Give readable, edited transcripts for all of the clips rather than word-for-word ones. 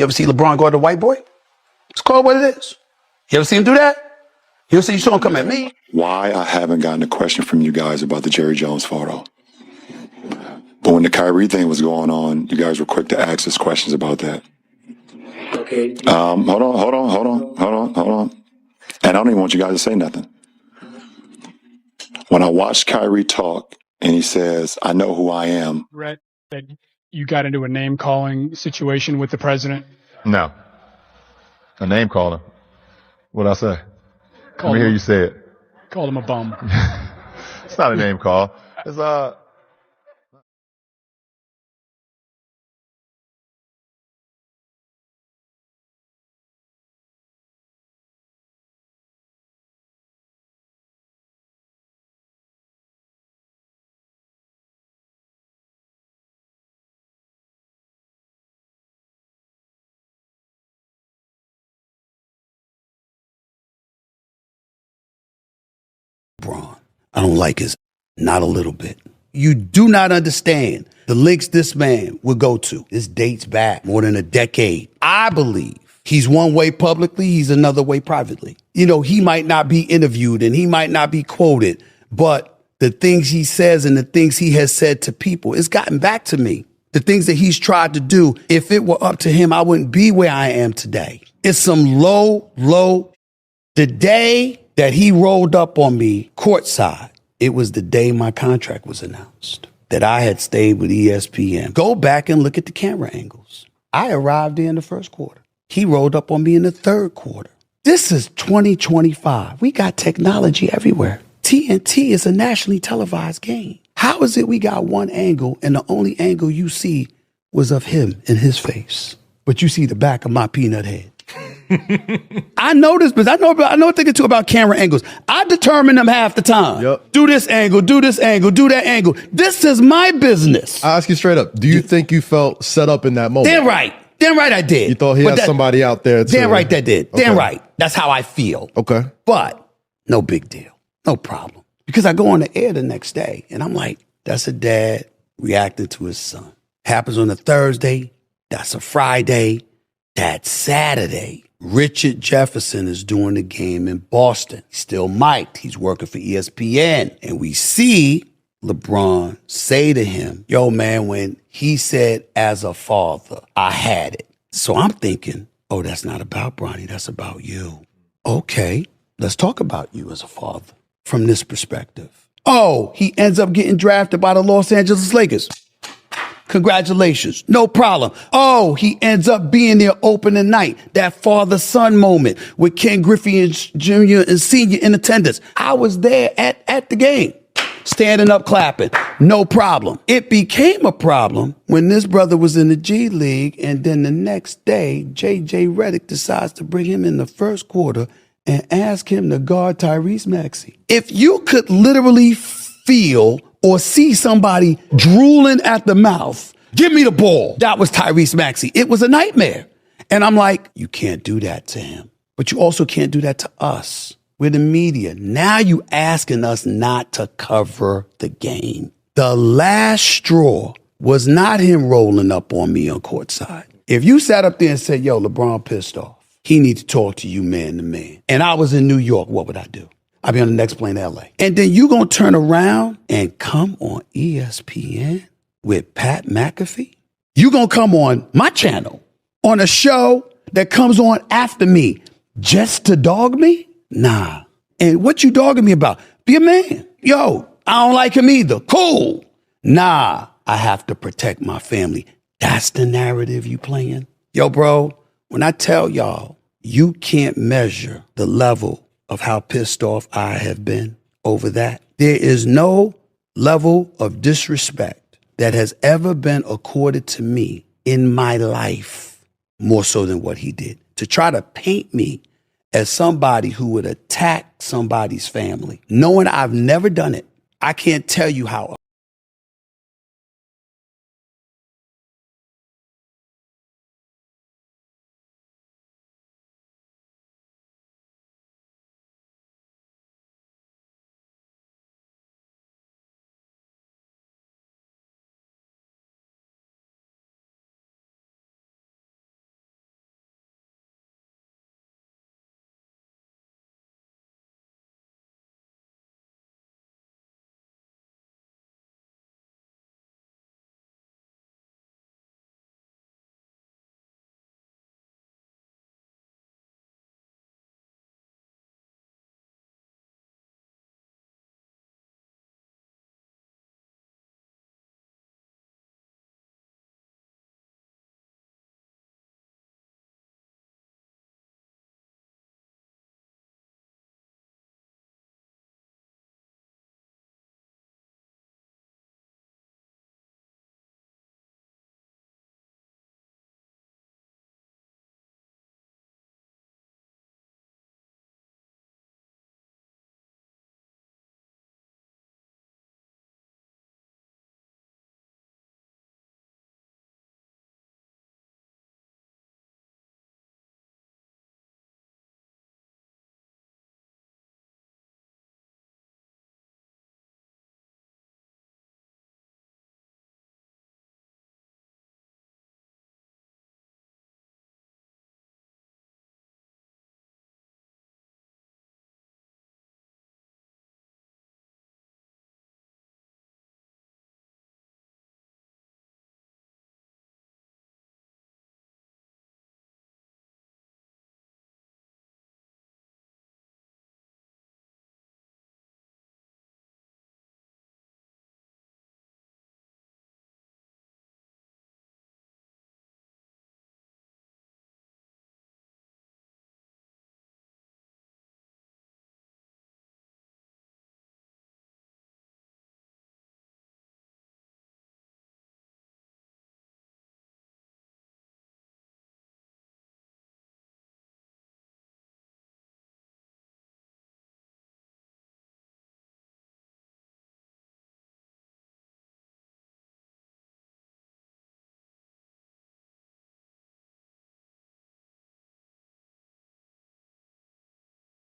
You ever see LeBron go to the white boy? It's called what it is. You ever see him do that? You ever see you saw him come at me? Why I haven't gotten a question from you guys about the Jerry Jones photo. But when the Kyrie thing was going on, you guys were quick to ask us questions about that. Okay. Hold on. And I don't even want you guys to say nothing. When I watched Kyrie talk and he says, I know who I am. Brett, that you got into a name-calling situation with the president? No. A name calling. What'd I say? Let me hear you say it. Called him a bum. It's not a name call. It's LeBron. I don't like his, not a little bit. You do not understand the links this man would go to. This dates back more than a decade. I believe he's one way publicly, he's another way privately. You know, he might not be interviewed and he might not be quoted, but the things he says and the things he has said to people, it's gotten back to me. The things that he's tried to do, if it were up to him, I wouldn't be where I am today. It's some low. The day that he rolled up on me courtside, it was the day my contract was announced, that I had stayed with ESPN. Go back and look at the camera angles. I arrived there in the first quarter. He rolled up on me in the third quarter. This is 2025. We got technology everywhere. TNT is a nationally televised game. How is it we got one angle and the only angle you see was of him and his face, but you see the back of my peanut head? I know this, but I know a thing or two about camera angles. I determine them half the time. Yep. Do this angle, do this angle, do that angle. This is my business. I ask you straight up, do you think you felt set up in that moment? Damn right I did. You thought he had somebody out there too? Damn right that did. Okay. Damn right. That's how I feel. Okay. But no big deal. No problem. Because I go on the air the next day and I'm like, that's a dad reacting to his son. Happens on a Thursday. That's a Friday. That's Saturday. Richard Jefferson is doing the game in Boston. He's still mic'd. He's working for ESPN. And we see LeBron say to him, yo, man, when he said, as a father, I had it. So I'm thinking, oh, that's not about Bronny. That's about you. Okay, let's talk about you as a father from this perspective. Oh, he ends up getting drafted by the Los Angeles Lakers. Congratulations. No problem. Oh, he ends up being there opening night. That father-son moment with Ken Griffey and Jr. and Sr. in attendance. I was there at the game, standing up, clapping. No problem. It became a problem when this brother was in the G League, and then the next day, J.J. Redick decides to bring him in the first quarter and ask him to guard Tyrese Maxey. If you could literally feel or see somebody drooling at the mouth, give me the ball. That was Tyrese Maxey. It was a nightmare. And I'm like, you can't do that to him. But you also can't do that to us. We're the media. Now you asking us not to cover the game. The last straw was not him rolling up on me on courtside. If you sat up there and said, yo, LeBron pissed off, he need to talk to you man to man, and I was in New York, what would I do? I'll be on the next plane to LA. And then you gonna turn around and come on ESPN with Pat McAfee? You gonna come on my channel on a show that comes on after me just to dog me? Nah. And what you dogging me about? Be a man. Yo, I don't like him either. Cool. Nah, I have to protect my family. That's the narrative you playing? Yo, bro, when I tell y'all, you can't measure the level of how pissed off I have been over that. There is no level of disrespect that has ever been accorded to me in my life more so than what he did. To try to paint me as somebody who would attack somebody's family, knowing I've never done it, I can't tell you how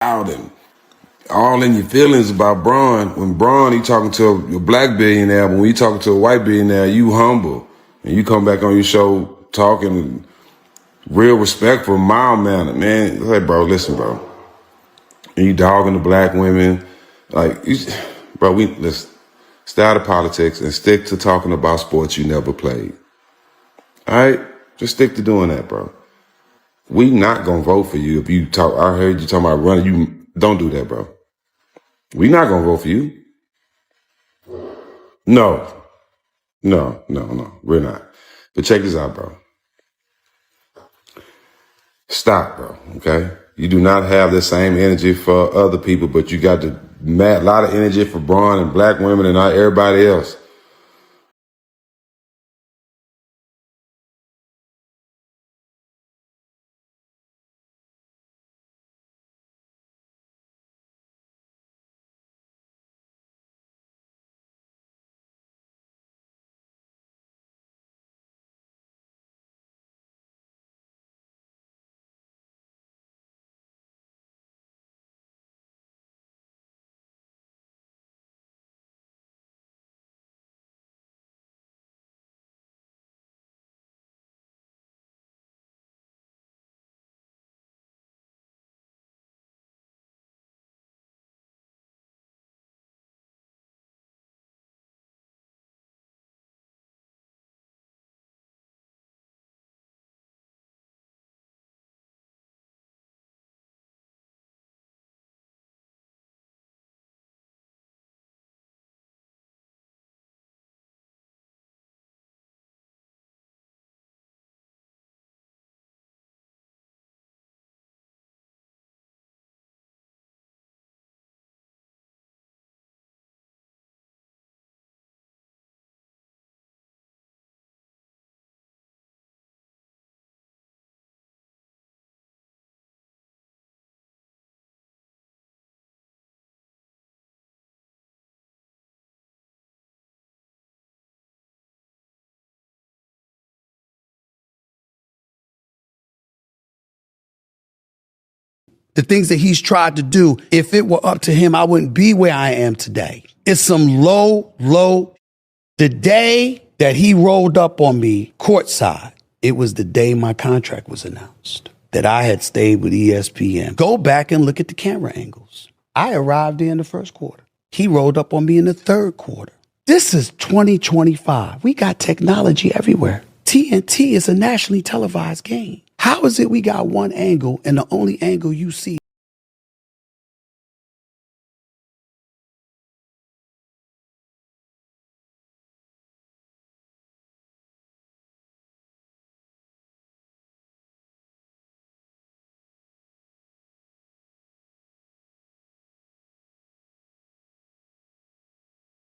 out and all in your feelings about Braun. When Braun, he talking to a black billionaire, but when he talking to a white billionaire, you humble. And you come back on your show talking real respectful, mild manner, man. Hey, bro, listen, bro. And you dogging the black women. Like, bro, let's stay out of politics and stick to talking about sports you never played. All right? Just stick to doing that, bro. We not going to vote for you if you talk. I heard you talking about running. You don't do that, bro. We not going to vote for you. No. We're not. But check this out, bro. Stop, bro, okay? You do not have the same energy for other people, but you got a lot of energy for Braun and black women and everybody else. The things that he's tried to do, if it were up to him, I wouldn't be where I am today. It's some low. The day that he rolled up on me courtside, it was the day my contract was announced, that I had stayed with ESPN. Go back and look at the camera angles. I arrived there in the first quarter. He rolled up on me in the third quarter. This is 2025. We got technology everywhere. TNT is a nationally televised game. How is it we got one angle and the only angle you see